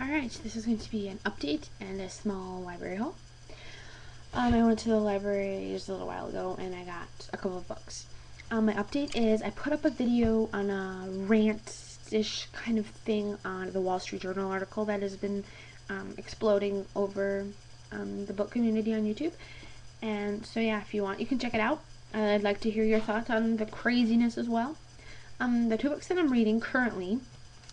Alright, so this is going to be an update and a small library haul. I went to the library just a little while ago and I got a couple of books. My update is I put up a video on a rant-ish kind of thing on the Wall Street Journal article that has been exploding over the book community on YouTube. And so yeah, if you want, you can check it out. I'd like to hear your thoughts on the craziness as well. The two books that I'm reading currently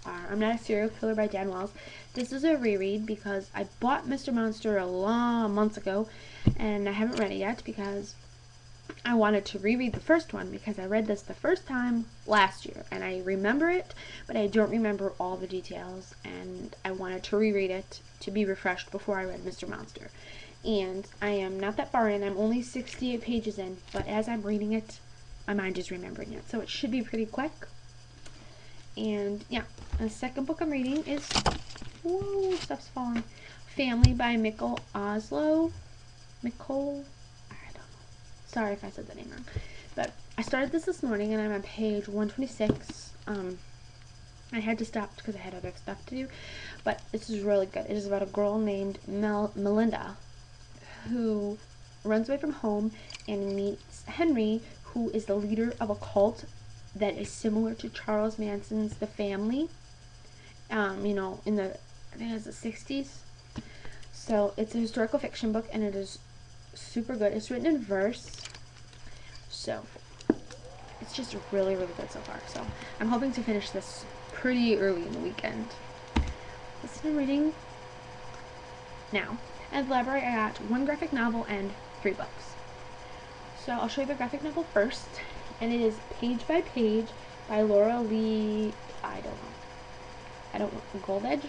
are I'm Not a Serial Killer by Dan Wells. This is a reread because I bought Mr. Monster a long months ago and I haven't read it yet because I wanted to reread the first one because I read this the first time last year and I remember it, but I don't remember all the details, and I wanted to reread it to be refreshed before I read Mr. Monster. And I am not that far in. I'm only 68 pages in, but as I'm reading it, my mind is remembering it, so it should be pretty quick. And yeah, the second book I'm reading is, whoa, stuff's falling, Family by Mikkel Oslo. Mikkel, I don't know. Sorry if I said that name wrong. But I started this morning and I'm on page 126. I had to stop because I had other stuff to do, but this is really good. It is about a girl named Melinda who runs away from home and meets Henry, who is the leader of a cult that is similar to Charles Manson's The Family, in the, I think it's the 60s. So it's a historical fiction book and it is super good. It's written in verse, so it's just really, really good so far. So I'm hoping to finish this pretty early in the weekend. This is what I'm reading now. At the library I got one graphic novel and 3 books. So I'll show you the graphic novel first, and it is Page by Page by Laura Lee, I don't know, Goldedge.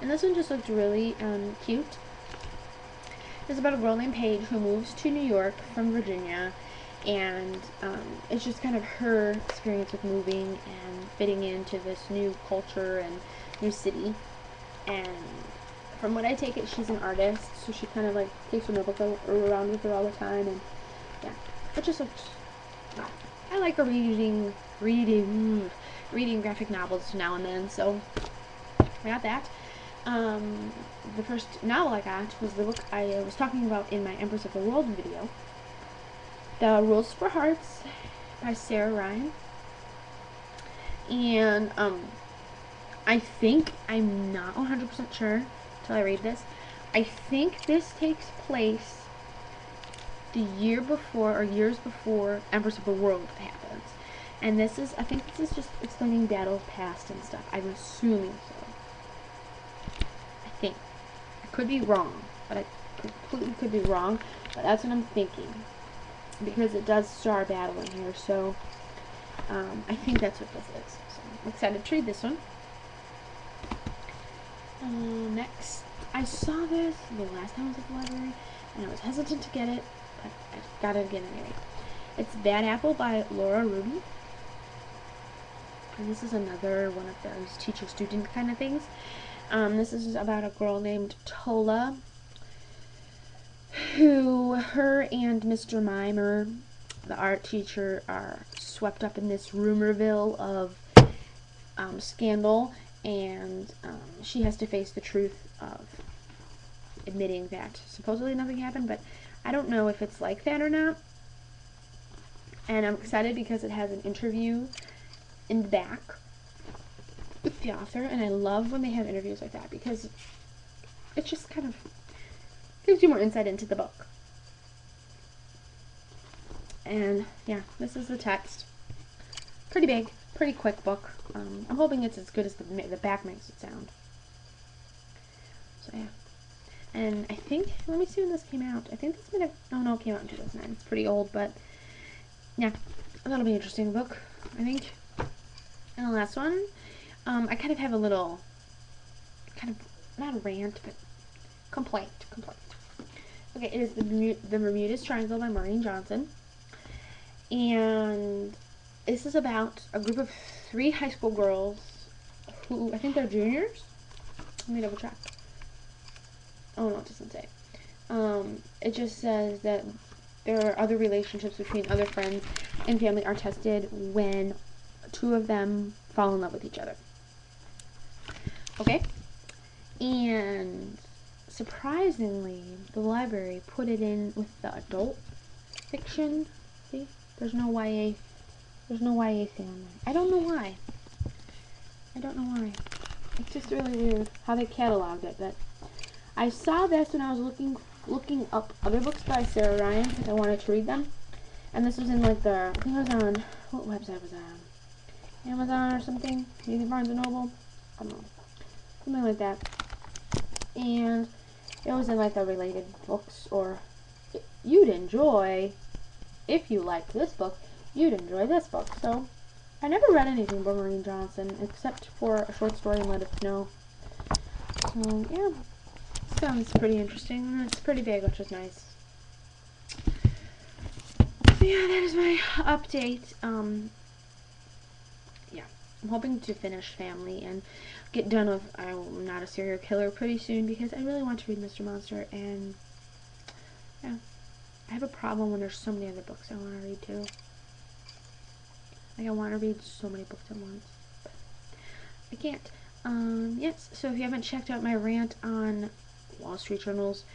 And this one just looked really cute. It's about a girl named Paige who moves to New York from Virginia, and it's just kind of her experience with moving and fitting into this new culture and new city. And from what I take it, she's an artist, so she kind of like takes her notebook around with her all the time, and yeah, it just looks. I like reading graphic novels now and then, so I got that. The first novel I got was the book I was talking about in my Empress of the World video, The Rules for Hearts by Sarah Ryan. And I think, I'm not 100% sure until I read this, I think this takes place the year before or years before Empress of the World happens. And this is, I think this is just explaining Battle Past and stuff. I'm assuming so. I think. I could be wrong, but I completely could be wrong, but that's what I'm thinking. Because it does star battle in here, so I think that's what this is. So I'm excited to read this one. Next, I saw this the last time I was at the library, and I was hesitant to get it, but I got it again anyway. It's Bad Apple by Laura Ruby. And this is another one of those teacher-student kind of things. This is about a girl named Tola, who her and Mr. Mimer, the art teacher, are swept up in this rumorville of scandal, and she has to face the truth of admitting that supposedly nothing happened, but I don't know if it's like that or not. And I'm excited because it has an interview in the back with the author, and I love when they have interviews like that because it just kind of gives you more insight into the book. And yeah, this is the text. Pretty big, pretty quick book. I'm hoping it's as good as the back makes it sound. So yeah. And I think, let me see when this came out. I think this might have, oh no, it came out in 2009. It's pretty old, but yeah, that'll be an interesting book, I think. And the last one, I kind of have a little, kind of, not a rant, but complaint. Okay, it is the Bermuda Triangle by Maureen Johnson. And this is about a group of 3 high school girls who, I think they're juniors. Let me double check. Oh no, it doesn't say. It just says that there are other relationships between other friends and family are tested when 2 of them fall in love with each other. Okay, And surprisingly, the library put it in with the adult fiction. See, there's no YA. There's no YA thing on there. I don't know why. I don't know why. It's just really weird how they cataloged it. But I saw this when I was looking up other books by Sarah Ryan because I wanted to read them. And this was in like I think it was on, what website was that on? Amazon or something? Maybe Barnes & Noble? I don't know. Something like that. And it was in like the related books, or you'd enjoy, if you liked this book, you'd enjoy this book. So I never read anything by Maureen Johnson except for a short story in Let It Snow. So yeah, sounds pretty interesting. It's pretty big, which is nice. So yeah, that is my update. Yeah, I'm hoping to finish Family and get done with I'm Not a Serial Killer pretty soon because I really want to read Mr. Monster, and yeah, I have a problem when there's so many other books I want to read too. Like I want to read so many books at once, but I can't. Yes, so if you haven't checked out my rant on Wall Street Journal's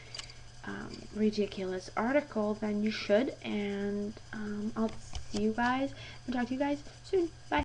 ridiculous article, then you should, and I'll see you guys and talk to you guys soon. Bye.